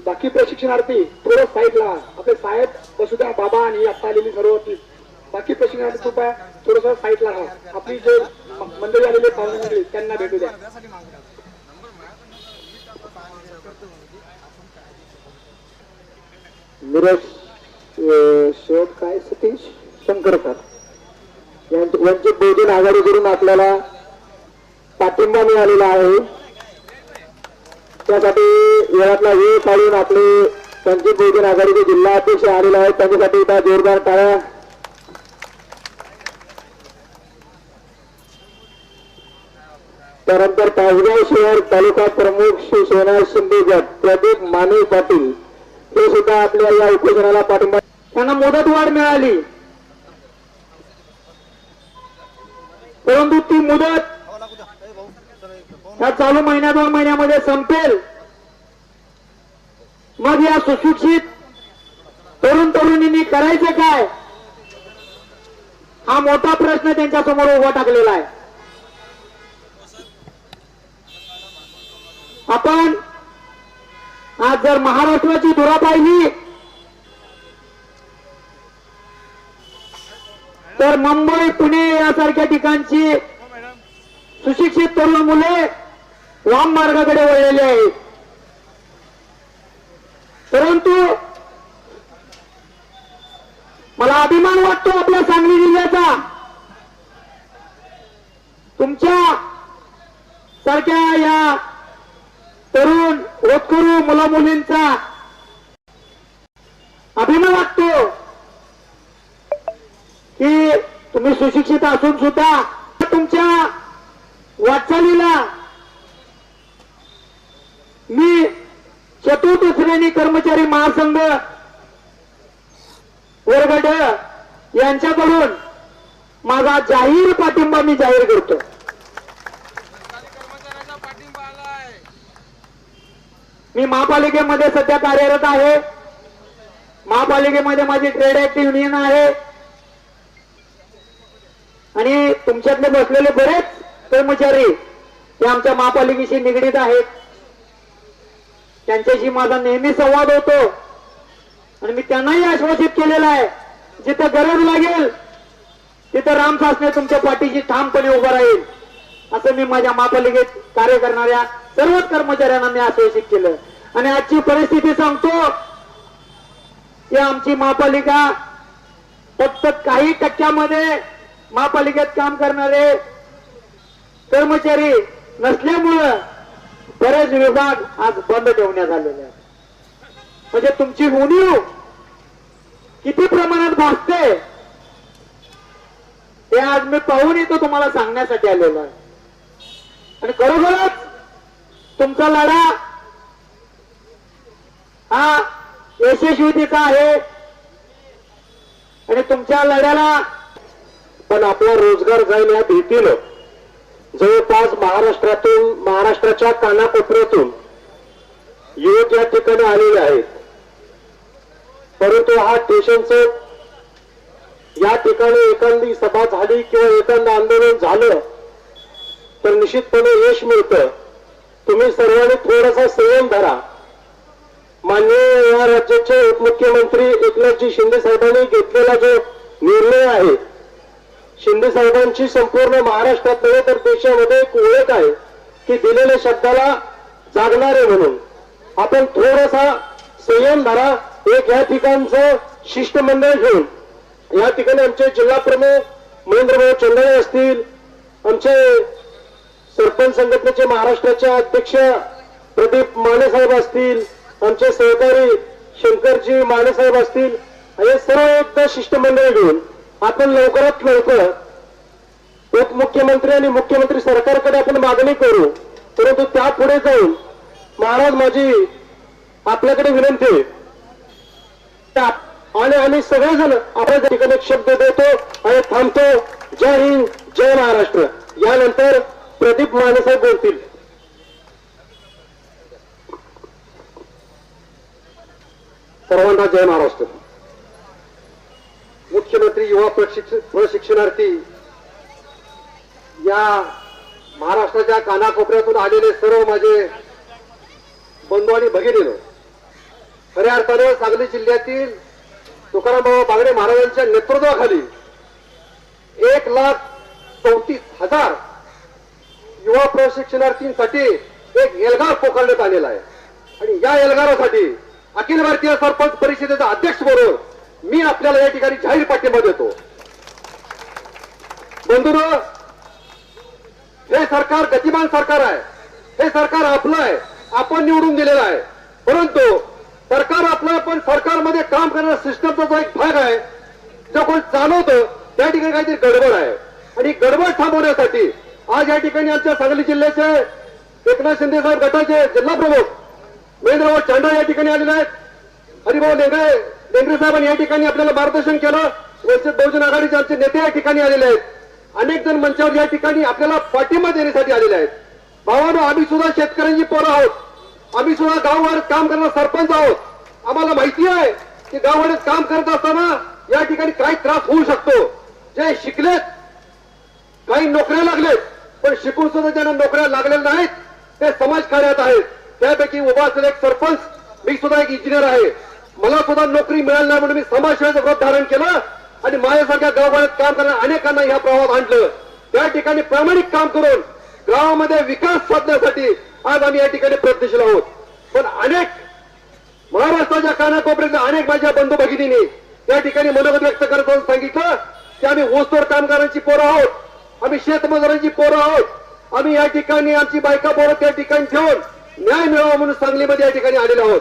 बाकी प्रशिक्षणार्थी थोडं साईडला आपले साहेब वसुधा बाबा आणि आता आलेली सर्व बाकी प्रशिक्षणार्थी कृपया थोडस साईडला राहा. आपली जे मंडळी आलेले पाहुणे मंडळी त्यांना भेटू द्या. मिरज शेठ काय सतीश शंकरकर वंचित बहुजन आघाडीकडून आपल्याला पाठिंबा मिळालेला आहे. त्यासाठी वेळातला वेळ काढून आपले वंचित बहुजन आघाडीचे जिल्हा अध्यक्ष आलेले आहेत. त्यांच्यासाठी त्या जोरदार टाळ्या. त्यानंतर तासगाव शहर तालुका प्रमुख श्री सोना शिंदे गट प्रदीप माने पाटील हे सुद्धा आपल्या या उपोषणाला पाठिंबा. त्यांना मुदतवाढ मिळाली, परंतु ती मुदत या चालू महिन्या 2 महिन्यामध्ये संपेल. मग या सुशिक्षित तरुण तरुणींनी करायचं काय हा मोठा प्रश्न त्यांच्या समोर उभा टाकलेला आहे. आपण आज जर महाराष्ट्राची धुरा पाहिली तर मुंबई पुणे यासारख्या ठिकाणची सुशिक्षित तरुण मुले वाम मार्गाकडे वळलेले आहेत. परंतु मला अभिमान वाटतो आपल्या सांगली जिल्ह्याचा. तुमच्या सारख्या या तरुण होतकरू मुला मुलींचा अभिमान वाटतो की तुम्ही सुशिक्षित असून सुद्धा तुमच्या वाटचालीला मी चतुर्थ श्रेणी कर्मचारी महासंघ वर्ग ड यांच्याकडून माझा जाहीर पाठिंबा मी जाहीर करतो. मी महापालिकेमध्ये सध्या कार्यरत आहे. महापालिकेमध्ये माझी ट्रेड ऍक्ट युनियन आहे आणि तुमच्यातले बसलेले बरेच कर्मचारी ते आमच्या महापालिकेशी निगडीत आहेत. त्यांच्याशी माझा नेहमी संवाद होतो आणि मी त्यांनाही आश्वासित केलेलं आहे जिथे गरज लागेल तिथे राम सासने तुमच्या पाठीशी ठामपणे उभा राहील असं मी माझ्या महापालिकेत कार्य करणाऱ्या सर्वच कर्मचाऱ्यांना मी आश्वासित केलं. आणि आजची परिस्थिती सांगतो की आमची महापालिका फक्त काही टक्क्यामध्ये महापालिकेत काम करणारे कर्मचारी नसल्यामुळं बरेच विभाग आज बंद ठेवण्यात आलेले आहेत. म्हणजे तुमची उणीव किती प्रमाणात भासते हे आज मी पाहून येतो तुम्हाला सांगण्यासाठी आलेलो आहे. आणि खरोखरच तुमचा लढा हा यशस्वीतेचा आहे आणि तुमच्या लढ्याला पण आपला रोजगार जाईल या भीतीनं जवळपास महाराष्ट्राच्या कानाकोपऱ्यातून युवक या ठिकाणी आलेले आहेत. परंतु हा स्टेशन चौक या ठिकाणी एखादी सभा झाली किंवा एखादं आंदोलन झालं तर निश्चितपणे यश मिळतं. तुम्ही सर्वांनी थोडासा संयम धरा. माननीय या राज्याचे उपमुख्यमंत्री एकनाथजी शिंदे साहेबांनी घेतलेला जो निर्णय आहे, शिंदे साहेबांची संपूर्ण महाराष्ट्रात नव्हे तर देशामध्ये एक ओळख आहे की दिलेल्या शब्दाला जागणारे म्हणून. आपण थोडासा संयम धरा. एक या ठिकाणचं शिष्टमंडळ घेऊन या ठिकाणी आमचे जिल्हा प्रमुख महेंद्रभाऊ चंद्रे असतील, आमचे सरपंच संघटनेचे महाराष्ट्राचे अध्यक्ष प्रदीप माने साहेब असतील, आमचे सहकारी शंकरजी माने साहेब असतील, हे सर्व एकदा शिष्टमंडळ घेऊन आपण लवकरात लवकर उपमुख्यमंत्री आणि मुख्यमंत्री सरकारकडे आपण मागणी करू. परंतु त्यापुढे जाऊन महाराज माझी आपल्याकडे विनंती आहे आणि आम्ही सगळेजण आपल्या ठिकाणी एक शब्द देतो आणि थांबतो. जय हिंद, जय महाराष्ट्र. यानंतर प्रदीप माने साहेब बोलतील. सर्वांना जय महाराष्ट्र. मुख्यमंत्री युवा प्रशिक्षणार्थी या महाराष्ट्राच्या कानाकोपऱ्यातून आलेले सर्व माझे बंधू आणि भगिनीनो, खऱ्या अर्थाने सांगली जिल्ह्यातील तुकारामबाबा बागडे महाराजांच्या नेतृत्वाखाली 1,34,000 युवा प्रशिक्षणार्थींसाठी एक एल्गार पोकारण्यात आलेला आहे. आणि या एल्गारासाठी अखिल भारतीय सरपंच परिषदेचा अध्यक्ष म्हणून मी आपल्याला या ठिकाणी जाहीर पाठिंबा देतो. बंधूंनो, हे सरकार गतिमान सरकार आहे. हे सरकार आपलं आहे, आपण निवडून दिलेलं आहे. परंतु सरकार आपलं, पण सरकारमध्ये काम करणारा सिस्टमचा जो एक भाग आहे, जो कोण चालवतं त्या ठिकाणी काहीतरी गडबड आहे. आणि गडबड थांबवण्यासाठी आज या ठिकाणी आमच्या सांगली जिल्ह्याचे एकनाथ शिंदे साहेब गटाचे जिल्हा प्रमुख महेंद्रभाऊ चांडा या ठिकाणी आलेले आहेत. हरिभाऊ लेंगरे साहेबांनी या ठिकाणी आपल्याला मार्गदर्शन केलं. वंचित बहुजन आघाडीचे आमचे नेते या ठिकाणी आलेले आहेत. अनेक जण मंचावर या ठिकाणी आपल्याला पाठिंबा देण्यासाठी आलेले आहेत. भावांनो, आम्ही सुद्धा शेतकऱ्यांची पोरं आहोत. आम्ही सुद्धा गाववाड्यात काम करणारा सरपंच आहोत. आम्हाला माहिती आहे की गाववाड्यात काम करत असताना या ठिकाणी काही त्रास होऊ शकतो. जे शिकलेत, काही नोकऱ्या लागलेत, पण शिकून सुद्धा ज्यांना नोकऱ्या लागलेल्या नाहीत ते समाजकार्यात आहेत. त्यापैकी उभा असलेला एक सरपंच, मी सुद्धा एक इंजिनियर आहे. मला सुद्धा नोकरी मिळाली नाही म्हणून मी समाजसेवेचं व्रत धारण केलं आणि माझ्यासारख्या गाववाड्यात काम करणाऱ्या अनेकांना या प्रवाहात आणलं. त्या ठिकाणी प्रामाणिक काम करून गावामध्ये विकास साधण्यासाठी आज आम्ही या ठिकाणी प्रयत्नशील आहोत. पण अनेक महाराष्ट्राच्या कानाकोपऱ्यातल्या अनेक माझ्या बंधू भगिनींनी या ठिकाणी मनोगत व्यक्त करताना सांगितलं की आम्ही ऊसतोड कामगारांची पोरं आहोत, आम्ही शेतमजुरांची पोरं आहोत, आम्ही या ठिकाणी आमची बायका पोरं त्या ठिकाणी ठेवून न्याय मिळावा म्हणून सांगलीमध्ये या ठिकाणी आलेलो आहोत.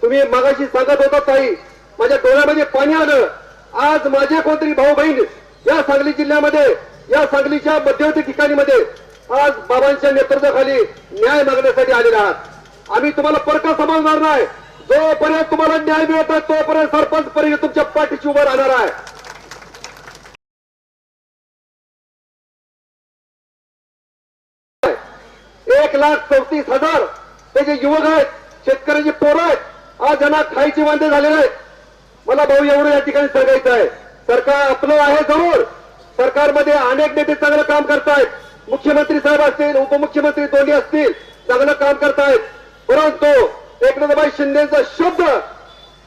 तुम्ही मगाशी सांगत होता ताई, माझ्या डोळ्यामध्ये पाणी आलं. आज माझे कोणतरी भाऊ बहीण या सांगली जिल्ह्यामध्ये, या सांगलीच्या मध्यवर्ती ठिकाणीमध्ये आज बाबांच्या नेतृत्वाखाली न्याय मागण्यासाठी आलेले आहात. आम्ही तुम्हाला परका समजणार नाही. जोपर्यंत तुम्हाला न्याय मिळत आहे तोपर्यंत सरपंच परिषद तुमच्या पाठीशी उभं राहणार आहे. 1,34,000 ते जे युवक आहेत, शेतकऱ्यांची पोरं आहेत, आज ज्यांना खायचे वांदे झालेले आहेत. मला भाऊ एवढं या ठिकाणी सांगायचं आहे, सरकार आपलं आहे जरूर. सरकारमध्ये अनेक नेते चांगलं काम करतायत. मुख्यमंत्री साहेब असतील, उपमुख्यमंत्री दोन्ही असतील, चांगलं काम करतायत. परंतु एकनाथभाई शिंदेचा शब्द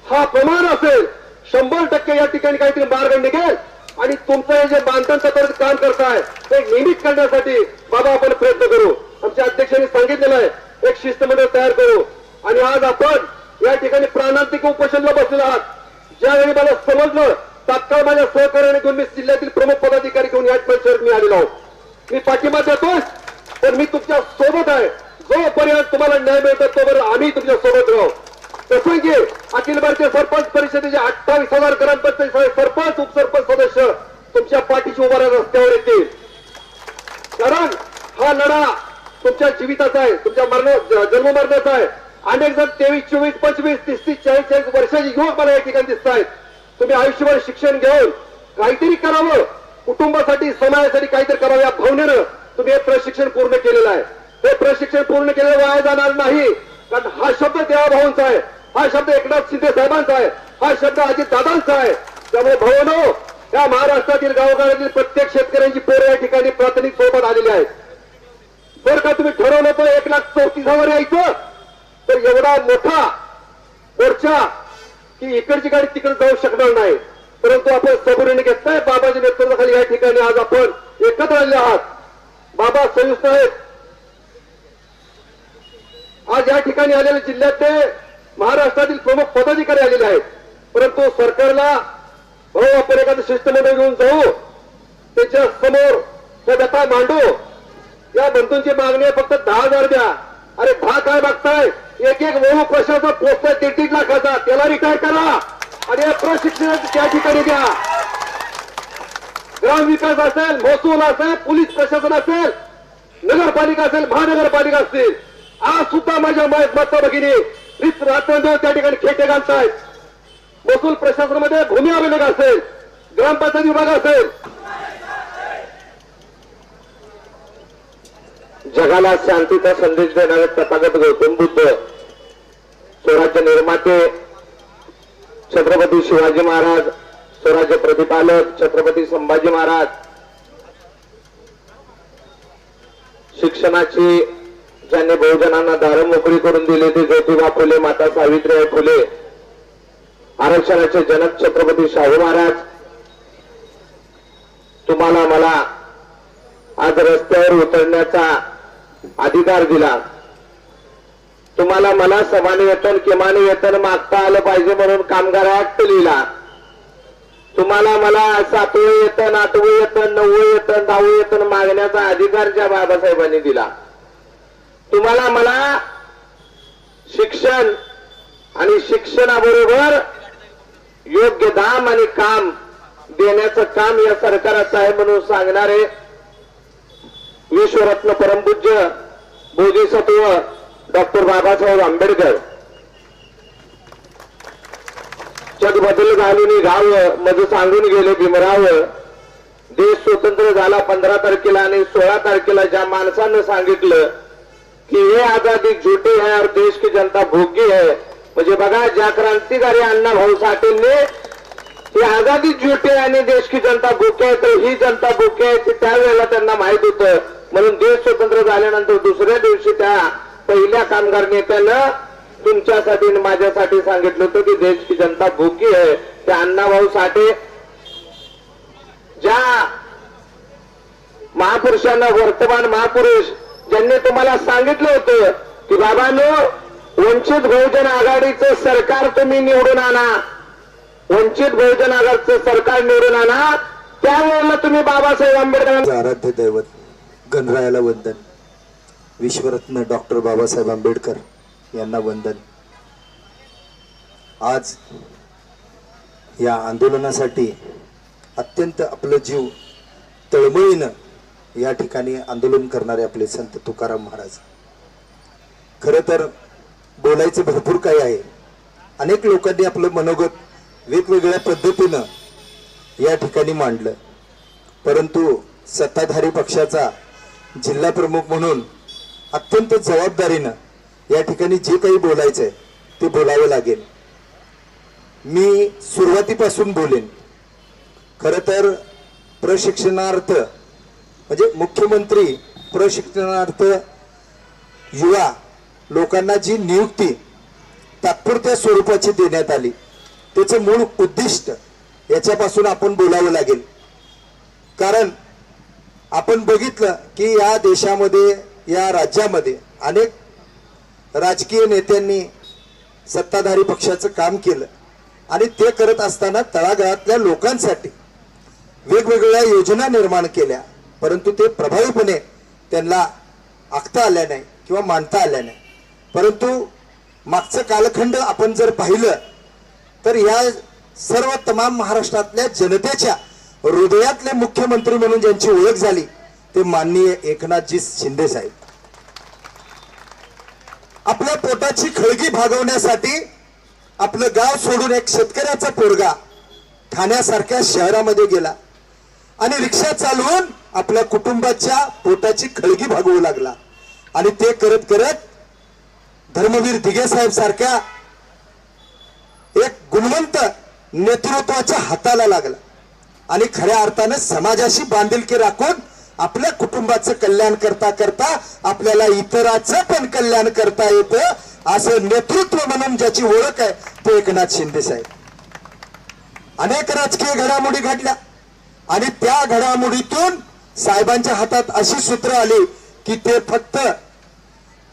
हा प्रमाण असेल, 100% या ठिकाणी काहीतरी मार्ग निघेल. आणि तुमचं हे जे बांधकाम क्षेत्रात काम करताय ते नियमित करण्यासाठी बाबा आपण प्रयत्न करू. आमच्या अध्यक्षांनी सांगितलेलं आहे, एक शिष्टमंडळ तयार करू. आणि आज आपण या ठिकाणी प्राणांतिक उपोषणाला बसलेलो आहात. ज्यावेळी मला समजलं, तात्काळ माझ्या सहकार्याने घेऊन मी जिल्ह्यातील प्रमुख पदाधिकारी घेऊन या परिसरात मी आलेलो आहोत. मी पाठिंबा देतोय, पण मी तुमच्या सोबत आहे. जोपर्यंत तुम्हाला न्याय मिळतो तोपर्यंत आम्ही तुमच्या सोबत राहू. तसं की अखिल भारतीय सरपंच परिषदेचे 28,000 ग्रामपंचायत सरपंच, उपसरपंच सदस्य तुमच्या पाठीशी उभा रस्त्यावर येतील. कारण हा लढा तुमच्या जीविताचा आहे, तुमच्या जन्म मरणाचा आहे. अनेक जण 23, 24, 25, 30, 40 वर्षाचे युवक मला या ठिकाणी दिसत आहेत. तुम्ही आयुष्यभर शिक्षण घेऊन काहीतरी करावं, कुटुंबासाठी समाजासाठी काहीतरी करावं या भावनेनं तुम्ही हे प्रशिक्षण पूर्ण केलेलं आहे. हे प्रशिक्षण पूर्ण केलेलं वाया जाणार नाही. कारण हा शब्द देवाभाऊंचा आहे, हा शब्द एकनाथ शिंदे साहेबांचा आहे, हा शब्द अजित दादांचा आहे. त्यामुळे भावनो, या महाराष्ट्रातील गावगाड्यातील प्रत्येक शेतकऱ्यांची पोरं या ठिकाणी प्राथमिक स्वरूपात आलेली आहेत. जर का तुम्ही ठरवलं तर 1,34,000 यायचं तर एवढा मोठा मोर्चा की इकडची गाडी तिकडे जाऊ शकणार नाही. परंतु आपण सबुरीने घेतलाय. बाबाच्या नेतृत्वाखाली या ठिकाणी आज आपण एकत्र आलेले आहात. बाबा संयुक्त आहेत. आज या ठिकाणी आलेल्या जिल्ह्यातले महाराष्ट्रातील प्रमुख पदाधिकारी आलेले आहेत. परंतु सरकारला भाऊ आपण एखादं शिष्टमंडळ घेऊन जाऊ, त्याच्या समोर त्या व्यथा मांडू. या बंधूंची मागणी आहे फक्त 10,000 द्या. अरे 10 काय मागताय? एक वळू प्रशासन पोचताय 1.5 लाखाचा, त्याला रिटायर करा आणि या प्रशिक्षणाची त्या ठिकाणी द्या. ग्रामविकास असेल, महसूल असेल, पोलीस प्रशासन असेल, नगरपालिका असेल, महानगरपालिका असतील, आज सुद्धा माझ्या माता भगिनी रात्रंदिवस त्या ठिकाणी खेटे घालतायत. महसूल प्रशासनामध्ये भूमी अभिलेख असेल, ग्रामपंचायत विभाग असेल. जगाला शांतीचा संदेश देणारे तथागत गौतम बुद्ध, स्वराज्य निर्माते, छत्रपती शिवाजी महाराज, स्वराज्य प्रतिपालक छत्रपती संभाजी महाराज, शिक्षणाची ज्यांनी बहुजनांना दारं मोकळी करून दिली ते ज्योतिबा फुले, माता सावित्रीबाई फुले, आरक्षणाचे जनक छत्रपती शाहू महाराज, तुम्हाला मला आज रस्त्यावर उतरण्याचा अधिकार दिला. तुम्हाला मला समान वेतन किमान वेतन मागता आलं पाहिजे म्हणून कामगार ऍक्ट लिहिला. तुम्हाला मला 7वे वेतन, 8वे वेतन, 9वे वेतन, 10वे वेतन मागण्याचा अधिकार ज्या बाबासाहेबांनी दिला. तुम्हाला मला शिक्षण आणि शिक्षणाबरोबर योग्य दाम आणि काम देण्याचं काम या सरकाराचं आहे म्हणून सांगणारे विश्वरत्न परमपूज्य बोधिसत्व डॉक्टर बाबासाहेब आंबेडकर. जग बदल घालून गावं मज सांगून गेले भीमराव. देश स्वतंत्र झाला 15 तारखेला आणि 16 तारखेला ज्या माणसानं सांगितलं की ये आजादी झूठी है और देश की जनता भोगी है, म्हणजे बघा ज्या क्रांतिकारी अण्णा भाऊ साठेंनी ही आजादी झूठी आहे आणि देश की जनता भोगी आहे, तर ही जनता भोगी आहे ते त्यावेळेला त्यांना माहित होतं. म्हणून देश स्वतंत्र झाल्यानंतर दुसऱ्या दिवशी त्या पहिल्या कामगार नेत्यानं तुमच्यासाठी आणि माझ्यासाठी सांगितलं होतं की देश की जनता भोगी आहे. त्या अण्णाभाऊ साठे ज्या महापुरुषांना, वर्तमान महापुरुष ज्यांनी तुम्हाला सांगितलं होतं की बाबांनो वंचित बहुजन आघाडीचं सरकार तुम्ही निवडून आणा, वंचित बहुजन आघाडीचं सरकार निवडून आणा, त्यावेळेला तुम्ही बाबासाहेब आंबेडकर आराध्य दैवत गणरायाला वंदन, विश्वरत्न डॉक्टर बाबासाहेब आंबेडकर यांना वंदन. आज या आंदोलनासाठी अत्यंत आपलं जीव तळमळीनं या ठिकाणी आंदोलन करणारे आपले संत तुकाराम महाराज. खरं तर बोलायचं भरपूर काही आहे. अनेक लोकांनी आपलं मनोगत वेगवेगळ्या पद्धतीनं या ठिकाणी मांडलं, परंतु सत्ताधारी पक्षाचा जिल्हा प्रमुख म्हणून अत्यंत जबाबदारीनं या ठिकाणी जे काही बोलायचंय ते बोलावं लागेल. मी सुरुवातीपासून बोलेन. खरं तर प्रशिक्षणार्थ म्हणजे मुख्यमंत्री प्रशिक्षणार्थ युवा लोकांना जी नियुक्ती तात्पुरत्या स्वरूपाची देण्यात आली त्याचं मूळ उद्दिष्ट याच्यापासून आपण बोलावं लागेल. कारण आपण बघितलं की या देशामध्ये, या राज्यामध्ये अनेक राजकीय नेत्यांनी सत्ताधारी पक्षाचं काम केलं आणि ते करत असताना तळागाळातल्या लोकांसाठी वेगवेगळ्या योजना निर्माण केल्या, परंतु ते प्रभावीपणे त्यांना आखता आल्या नाही किंवा मांडता आल्या नाही. परंतु मागचं कालखंड आपण जर पाहिलं तर या सर्व तमाम महाराष्ट्रातल्या जनतेच्या हृदयातले मुख्यमंत्री म्हणून ज्यांची ओळख झाली ते माननीय एकनाथजी शिंदे साहेब. आपल्या पोटाची खळगी भागवण्यासाठी आपलं गाव सोडून एक शेतकऱ्याचा पोरगा ठाण्यासारख्या शहरामध्ये गेला आणि रिक्षा चालवून आपल्या कुटुंबाच्या पोटाची खळगी भागवू लागला. आणि ते करत करत धर्मवीर दिघे साहेब सारख्या एक गुणवंत नेतृत्वाच्या हाताला लागला आणि खऱ्या अर्थानं समाजाशी बांधिलकी राखून आपल्या कुटुंबाचं कल्याण करता करता आपल्याला इतरांचं पण कल्याण करता येतं असं नेतृत्व म्हणून ज्याची ओळख आहे ते एकनाथ शिंदे साहेब. अनेक राजकीय घडामोडी घडल्या आणि त्या घडामोडीतून साहेबांच्या हातात अशी सूत्र आली की ते फक्त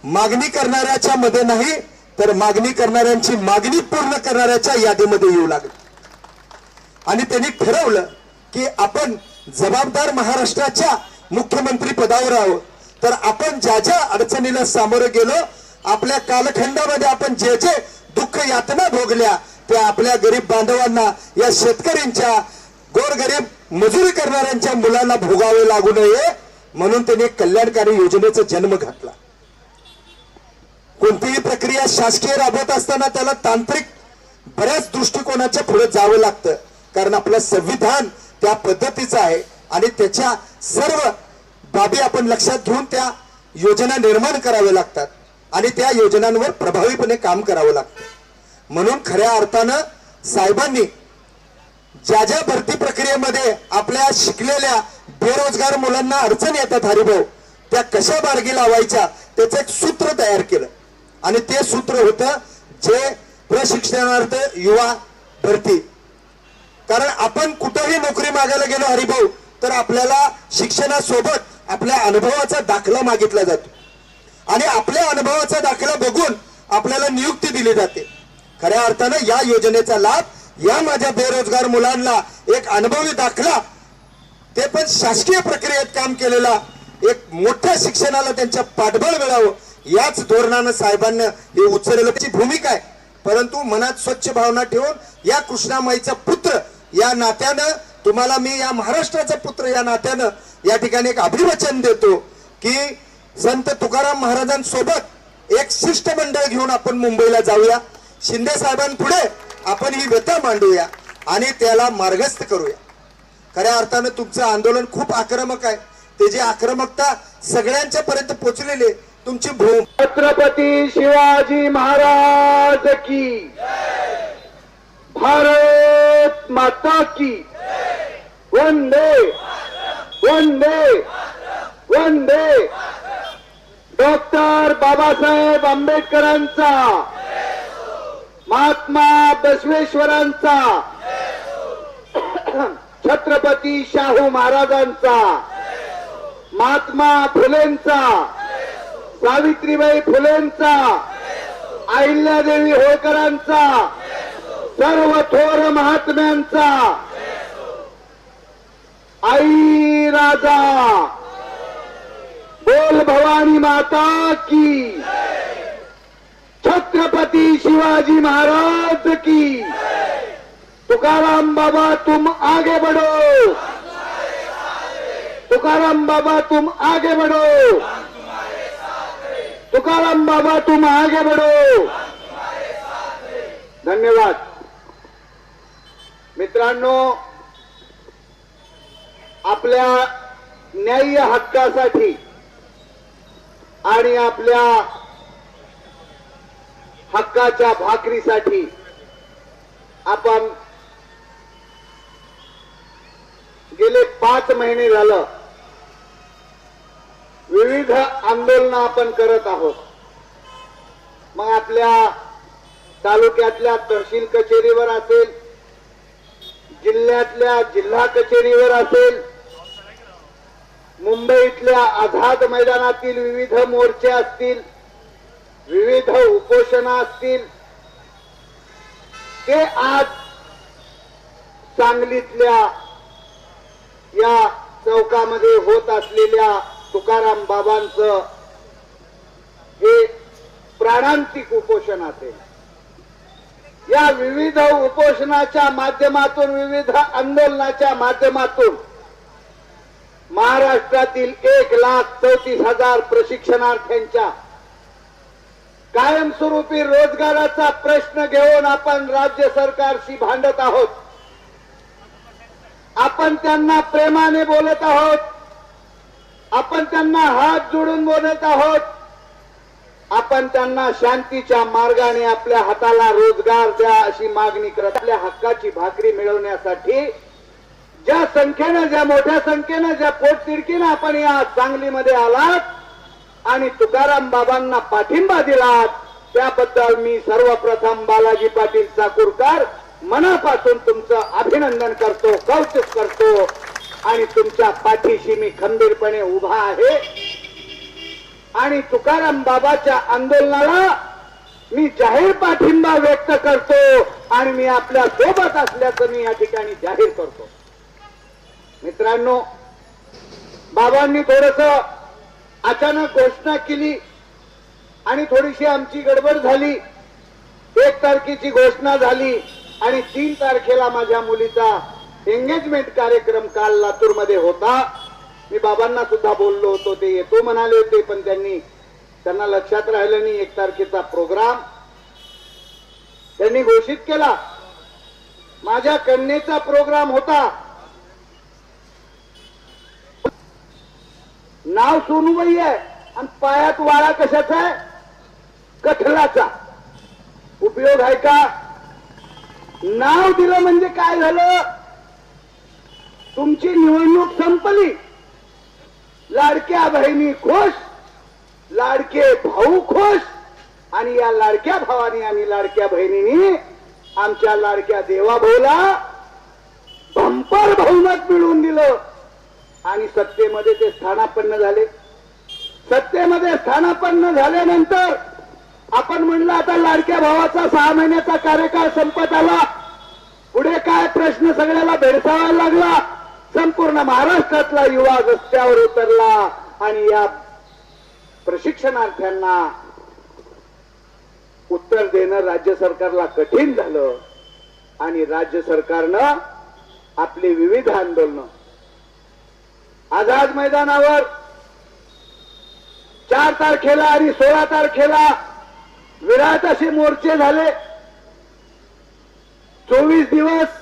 मागणी करणाऱ्याच्या मध्ये नाही तर मागणी करणाऱ्यांची मागणी पूर्ण करणाऱ्याच्या यादीमध्ये येऊ लागले. आणि त्यांनी ठरवलं की आपण जबाबदार महाराष्ट्राच्या मुख्यमंत्री पदावर आहोत, तर आपण ज्या ज्या अडचणीला सामोरं गेलो, आपल्या कालखंडामध्ये आपण जे जे दुःख यातना भोगल्या त्या आपल्या गरीब बांधवांना, या शेतकऱ्यांच्या, गोरगरीब मजुरी करणाऱ्यांच्या मुलांना भोगावे लागू नये म्हणून त्यांनी कल्याणकारी योजनेचा जन्म घातला. कोणतीही प्रक्रिया शासकीय राबवत असताना त्याला तांत्रिक बऱ्याच दृष्टिकोनाच्या पुढे जावं लागतं, कारण आपलं संविधान त्या पद्धतीचं आहे आणि त्याच्या सर्व बाबी आपण लक्षात घेऊन त्या योजना निर्माण कराव्या लागतात आणि त्या योजनांवर प्रभावीपणे काम करावं लागतं. म्हणून खऱ्या अर्थानं साहेबांनी ज्या ज्या भरती प्रक्रियेमध्ये आपल्या शिकलेल्या बेरोजगार मुलांना अडचण येतात हरिभाऊ, त्या कशा मार्गी लावायच्या त्याचं एक सूत्र तयार केलं. आणि ते सूत्र होतं जे प्रशिक्षणार्थ युवा भरती. कारण आपण कुठेही नोकरी मागायला गेलो हरिभाऊ तर आपल्याला शिक्षणासोबत आपल्या अनुभवाचा दाखला मागितला जातो आणि आपल्या अनुभवाचा दाखला बघून आपल्याला नियुक्ती दिली जाते. खऱ्या अर्थानं या योजनेचा लाभ या माझ्या बेरोजगार मुलांना एक अनुभवी दाखला, ते पण शासकीय प्रक्रियेत काम केलेला, एक मोठ्या शिक्षणाला त्यांच्या पाठबळ मिळावं याच धोरणानं साहेबांना हे उचलल्याची भूमिका आहे. परंतु मनात स्वच्छ भावना ठेवून या कृष्णामाईचा पुत्र या नात्यानं तुम्हाला मी या महाराष्ट्राचा पुत्र या नात्यानं या ठिकाणी एक अभिवचन देतो की संत तुकाराम महाराजांसोबत एक शिष्टमंडळ घेऊन आपण मुंबईला जाऊया. शिंदे साहेबांपुढे आपण ही व्यथा मांडूया आणि त्याला मार्गस्थ करूया. खऱ्या अर्थानं तुमचं आंदोलन खूप आक्रमक आहे. त्याची आक्रमकता सगळ्यांच्या पर्यंत पोहोचलेली आहे. तुमची भूम छत्रपती शिवाजी महाराज की, भारत माता की, वंदे वंदे वंदे. डॉक्टर बाबासाहेब आंबेडकरांचा, महात्मा बसवेश्वरांचा, छत्रपती शाहू महाराजांचा, महात्मा फुलेंचा, सावित्रीबाई फुलेंचा, अहिल्यादेवी होळकरांचा, सर्व थोर महात्म्यांचा, आई राजा, बोल भवानी माता की, छत्रपती शिवाजी महाराज की. तुकाराम बाबा तुम आगे बढ़ो, तुकाराम बाबा तुम आगे बढ़ो, तुकाराम बाबा तुम आगे बढ़ो. धन्यवाद. मित्रांनो, आपल्या न्याय्य हक्कासाठी आणि आपल्या हक्काच्या भाकरीसाठी आपण गेले 5 महिने झालं विविध आंदोलन आपण करत आहोत. मग आपल्या तालुक्यातल्या तहसील कचेरीवर असेल, जिल्ह्यातल्या जिल्हा कचेरीवर असेल, मुंबईतल्या आझाद मैदानातील विविध मोर्चे असतील, विविध उपोषण असतील, ते आज सांगलीतल्या या चौकामध्ये होत असलेल्या तुकाराम बाबांचं हे प्राणांतिक उपोषण असेल. या विविध उपोषणाच्या माध्यमातून, विविध आंदोलनाच्या माध्यमातून महाराष्ट्रातील 1,34,000 प्रशिक्षणार्थ्यांच्या कायमस्वरूपी रोजगाराचा प्रश्न घेऊन आपण राज्य सरकारशी भांडत आहोत. आपण त्यांना प्रेमाने बोलत आहोत, आपण त्यांना हात जोडून बोलत आहोत, आपण त्यांना शांतीच्या मार्गाने आपल्या हाताला रोजगार द्या अशी मागणी करत, आपल्या हक्काची भाकरी मिळवण्यासाठी ज्या संख्येनं, ज्या मोठ्या संख्येनं, ज्या पोटतिडकीनं आपण या सांगलीमध्ये आलात आणि तुकाराम बाबांना पाठिंबा दिलात, त्याबद्दल मी सर्वप्रथम बालाजी पाटील चाकूरकर मनापासून तुमचं अभिनंदन करतो, कौतुक करतो आणि तुमच्या पाठीशी मी खंबीरपणे उभा आहे. आणि तुकाराम बाबाच्या आंदोलनाला मी जाहीर पाठिंबा व्यक्त करतो आणि मी आपल्या सोबत असल्याचं मी या ठिकाणी जाहीर करतो. मित्रांनो, बाबांनी थोडस अचानक घोषणा केली आणि थोडीशी आमची गडबड झाली. 1 तारखेची घोषणा झाली आणि 3 तारखेला माझ्या मुलीचा एंगेजमेंट कार्यक्रम काल लातूरमध्ये होता. मी बाबांना सुद्धा बोललो होतो, ते येतो म्हणाले होते, पण त्यांना लक्षात राहिलं नाही. 1 तारखेचा प्रोग्राम त्यांनी घोषित केला. माझ्या कन्येचा प्रोग्राम होता. नाव सोनूबाई आहे आणि पायात वाळा कशाचा आहे? कठलाचा. उपयोग आहे का? नाव दिलं म्हणजे काय झालं? तुमची निवडणूक संपली, लाडक्या बहिणी खुश, लाडके भाऊ खुश, आणि या लाडक्या भावानी आणि लाडक्या बहिणींनी आमच्या लाडक्या देवाभाऊला बंपर बहुमत मिळवून दिलं आणि सत्तेमध्ये ते स्थानापन्न झाले. सत्तेमध्ये स्थानापन्न झाल्यानंतर आपण म्हणलं आता लाडक्या भावाचा 6 महिन्याचा कार्यकाळ संपत आला, पुढे काय प्रश्न सगळ्याला भेडसावायला लागला. संपूर्ण महाराष्ट्रातला युवा रस्त्यावर उतरला आणि या प्रशिक्षणार्थ्यांना उत्तर देणं राज्य सरकारला कठीण झालं आणि राज्य सरकारनं आपली विविध आंदोलनं आझाद मैदानावर 4 तारखेला आणि 16 तारखेला विराट असे मोर्चे झाले. 24 दिवस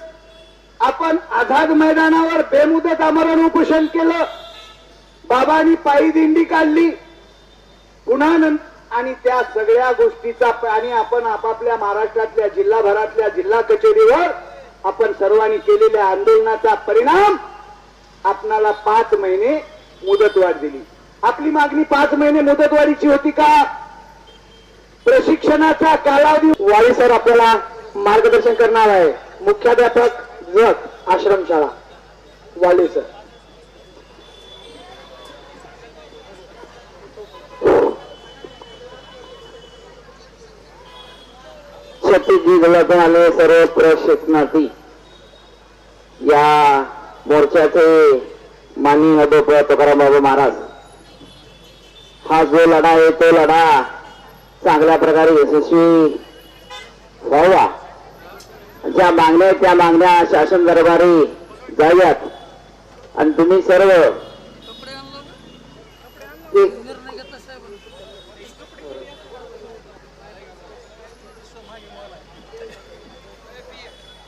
आपण आझाद मैदानावर बेमुदत आमरण उपोषण केलं. बाबांनी पायी दिंडी काढली पुन्हा आणि त्या सगळ्या गोष्टीचा आणि आपण आपापल्या महाराष्ट्रातल्या जिल्हाभरातल्या जिल्हा कचेरीवर आपण सर्वांनी केलेल्या आंदोलनाचा परिणाम आपणाला 5 महिने मुदतवाढ दिली. आपली मागणी 5 महिने मुदतवाढीची होती का? प्रशिक्षणाचा कालावधी वाळी सर आपल्याला मार्गदर्शन करणार आहे. मुख्याध्यापक जत आश्रमशाळा वाळी सर. छत्तीसगड जिल्ह्यातून आलेले सर्व प्रशिक्षणार्थी या मोर्चाचे माननीय अध्यक्ष तुकाराम बाबा महाराज, हा जो लढा आहे तो लढा चांगल्या प्रकारे यशस्वी व्हावा. ज्या मागण्या आहेत त्या मागण्या शासन दरबारी जाव्यात आणि तुम्ही सर्व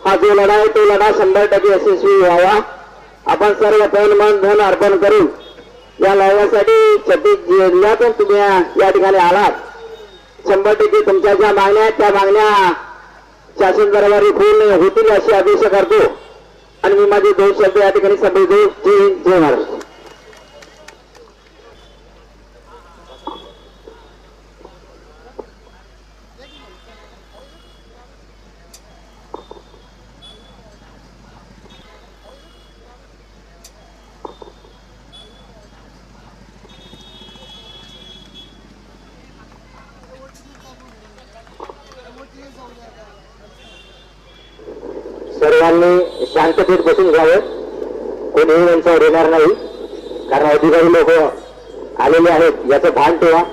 हा जो लढा आहे तो लढा 100% यशस्वी व्हावा. आपण सर्व तन मन धन अर्पण करून या लढ्यासाठी छत्तीस जिल्ह्यातून तुम्ही या ठिकाणी आलात. 100% तुमच्या ज्या मागण्या आहेत त्या मागण्या शासन दरबारी पूर्ण होतील अशी अपेक्षा करतो आणि मी माझे 2 शब्द या ठिकाणी संबोधतो. जय हिंद, जय महाराष्ट्र. सर्वांनी शांततेत बसून घ्यावं, कोणीही यांच्यावर येणार नाही, कारण अधिकारी लोक आलेले आहेत याचं भान ठेवा.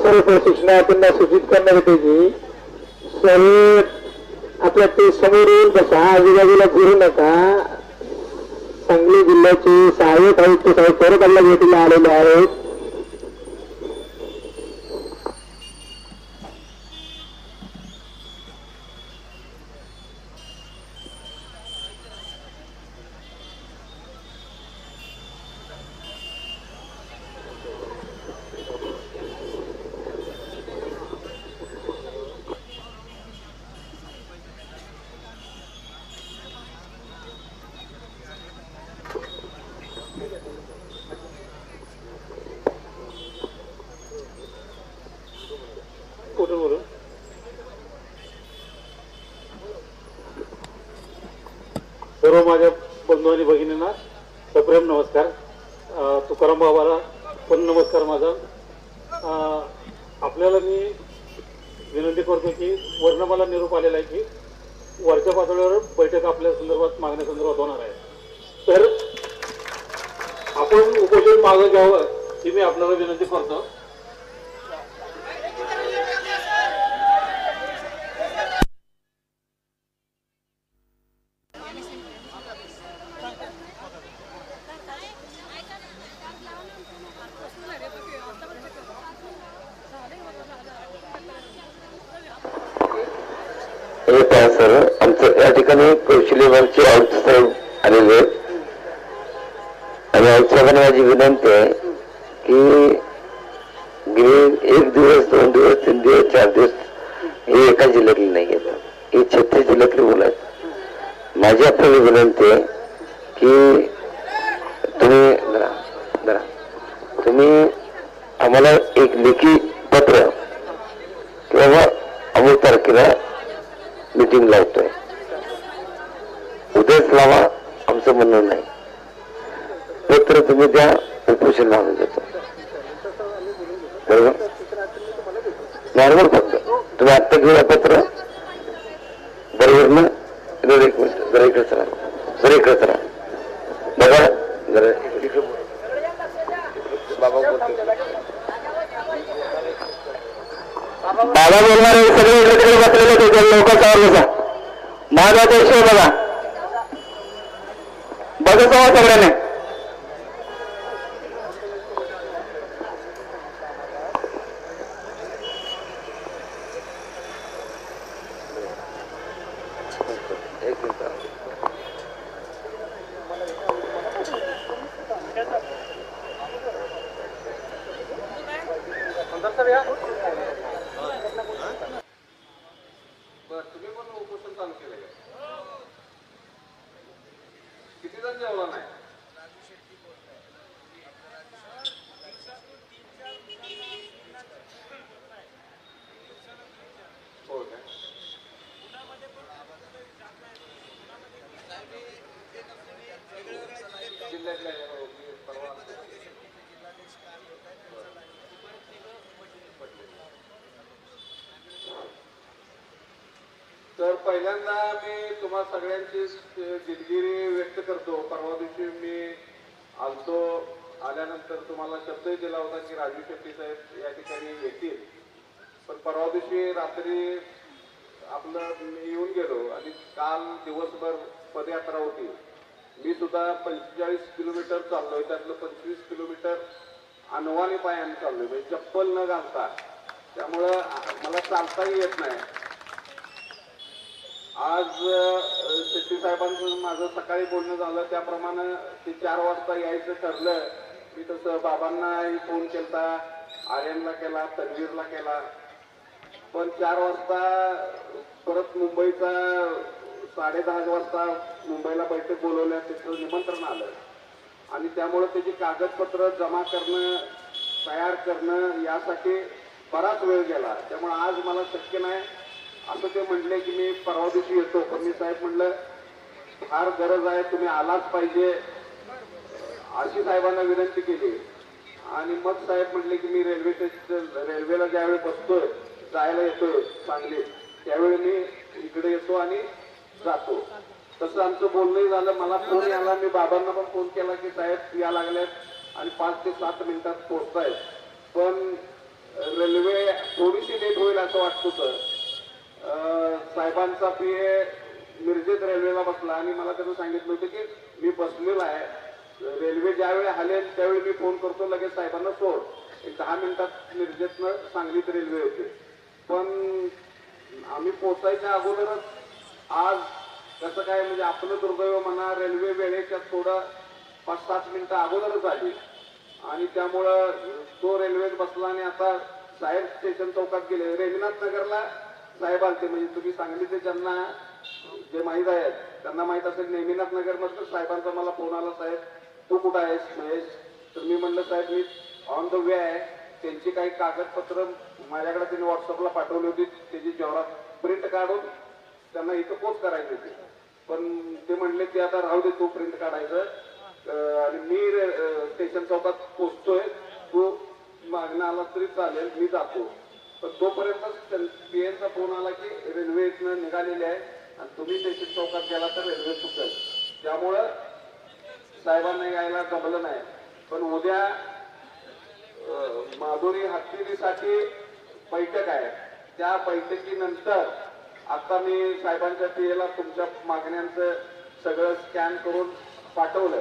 सर्व प्रशिक्षणार्थींना सूचित करण्यात येते की सर्व आपल्या ते समोर येऊन बसा, आजूबाजूला फिरू नका. सांगली जिल्ह्याचे सहाय्यक आयुक्त साहेब परत आपल्या भेटीला आलेले आहेत. सर्व माझ्या बंधू आणि भगिनींना सप्रेम नमस्कार. तुकाराम बाबाला पण नमस्कार माझा. आपल्याला मी विनंती करतो की वर्ण मला निरोप आलेला आहे की वरच्या पातळीवर बैठक आपल्या संदर्भात मागण्यासंदर्भात होणार आहे, तर आपण उपोषण मागं घ्यावं ही मी आपल्याला विनंती करतो. ठिकाणी कौशल्य विभागाचे आयुक्त साहेब आलेले आहेत आणि आयुक्त साहेबांना माझी विनंती आहे की गेले 1 दिवस 2 दिवस 3 दिवस 4 दिवस हे एका जिल्ह्यातली नाही आहेत, हे 36 जिल्ह्यातली मुलं आहेत. माझी आपल्याला विनंती आहे की तुम्ही आम्हाला एक लेखी पत्र किंवा अमुक तारखेला मीटिंग लावतोय, उद्याच लावा आमचं म्हणणं नाही, पत्र तुम्ही द्या, उपोषण मागून देतो. बरोबर, नॉर्मल फक्त तुम्ही आत्ता घेऊया पत्र. बरोबर ना? एक मिनिट, जरा इकडे चला, जरा इकडे चला बघा, जरा बाबा बोलणारे सगळे इकडे तिकडे बसलेले होते, लोकांच्यावर बसा. महाराजा विषय बघा, बघा सगळ्याने. तुम्ही पण उपोषण चालू केलं किती जण जेवला नाही? हो काय? जिल्ह्यातल्या परवा तर पहिल्यांदा मी तुम्हा सगळ्यांची दिलगिरी व्यक्त करतो. परवा दिवशी मी आलतो, आल्यानंतर तुम्हाला शब्दही दिला होता की राजू शेट्टी साहेब या ठिकाणी येतील, पण परवा दिवशी रात्री आपलं मी येऊन गेलो आणि काल दिवसभर पदयात्रा होती. मी सुद्धा 45 किलोमीटर चाललोय, त्यातलं 25 किलोमीटर अनवाणी पायाने चाललोय, म्हणजे चप्पल न घालता. त्यामुळं मला चालताही येत नाही. आज शेट्टी साहेबांचं माझं सकाळी बोलणं झालं, त्याप्रमाणे ते 4 वाजता यायचं ठरलं. मी तसं बाबांनाही फोन केला, आर्यनला केला, तन्वीरला केला, पण 4 वाजता परत मुंबईचा 10:30 वाजता मुंबईला बैठक बोलवल्या, त्याचं निमंत्रण आलं आणि त्यामुळं त्याची कागदपत्र जमा करणं, तयार करणं यासाठी बराच वेळ गेला. त्यामुळे आज मला शक्य नाही असं ते म्हणले की मी परवा दिवशी येतो, पण मी साहेब म्हणलं फार गरज आहे, तुम्ही आलाच पाहिजे अशी साहेबांना विनंती केली. आणि मग साहेब म्हणले की मी रेल्वेला ज्यावेळी बसतोय, जायला येतोय सांगलीत, त्यावेळी मी इकडे येतो आणि जातो. तसं आमचं बोलणंही झालं. मला फोन आला, मी बाबांना पण फोन केला की साहेब या लागल्यात आणि 5 ते 7 मिनिटात पोहोचतायत, पण रेल्वे थोडीशी लेट होईल असं वाटत होतं. साहेबांचा पीए मिरजेत रेल्वेला बसला आणि मला त्यानं सांगितलं होतं की मी बसलेला आहे, रेल्वे ज्यावेळी हलेल त्यावेळी मी फोन करतो, लगेच साहेबांना सोड. 10 मिनिटात मिरजेतनं सांगलीत रेल्वे होते. पण आम्ही पोचायच्या अगोदरच आज कसं काय, म्हणजे आपलं दुर्दैव म्हणा, रेल्वे वेळेच्या थोडं 5-7 मिनिटं अगोदरच आली आणि त्यामुळं तो रेल्वेत बसला आणि आता साहेब स्टेशन चौकात गेले. रेंगनाथ नगरला साहेब आलते, म्हणजे तुम्ही सांगलीचे ज्यांना जे माहीत आहेत त्यांना माहीत असेल, नेमिनाथ नगर मधलं साहेबांचा मला फोन आला, साहेब तू कुठं आहेस महेश? तर मी म्हणलं साहेब मी ऑन द वे आहे. त्यांची काही कागदपत्र माझ्याकडे त्यांनी व्हॉट्सअपला पाठवली होती, त्याची जेव्हा प्रिंट काढून त्यांना इथं पोस्ट करायची होती, पण ते म्हणले की आता राहू दे तू प्रिंट काढायचं आणि मी स्टेशन चौकात पोचतोय, तू मागणं आला तरी चालेल, मी जातो. पण तोपर्यंत पीएनचा फोन आला की रेल्वे इथनं निघालेली आहे आणि तुम्ही स्टेशन चौकात गेला तर रेल्वे चुकेल. त्यामुळं साहेबांना यायला जमलं नाही. पण उद्या माधुरी हातकणंगलेसाठी बैठक आहे, त्या बैठकीनंतर आता मी साहेबांच्या पीएला तुमच्या मागण्यांचं सगळं स्कॅन करून पाठवलं.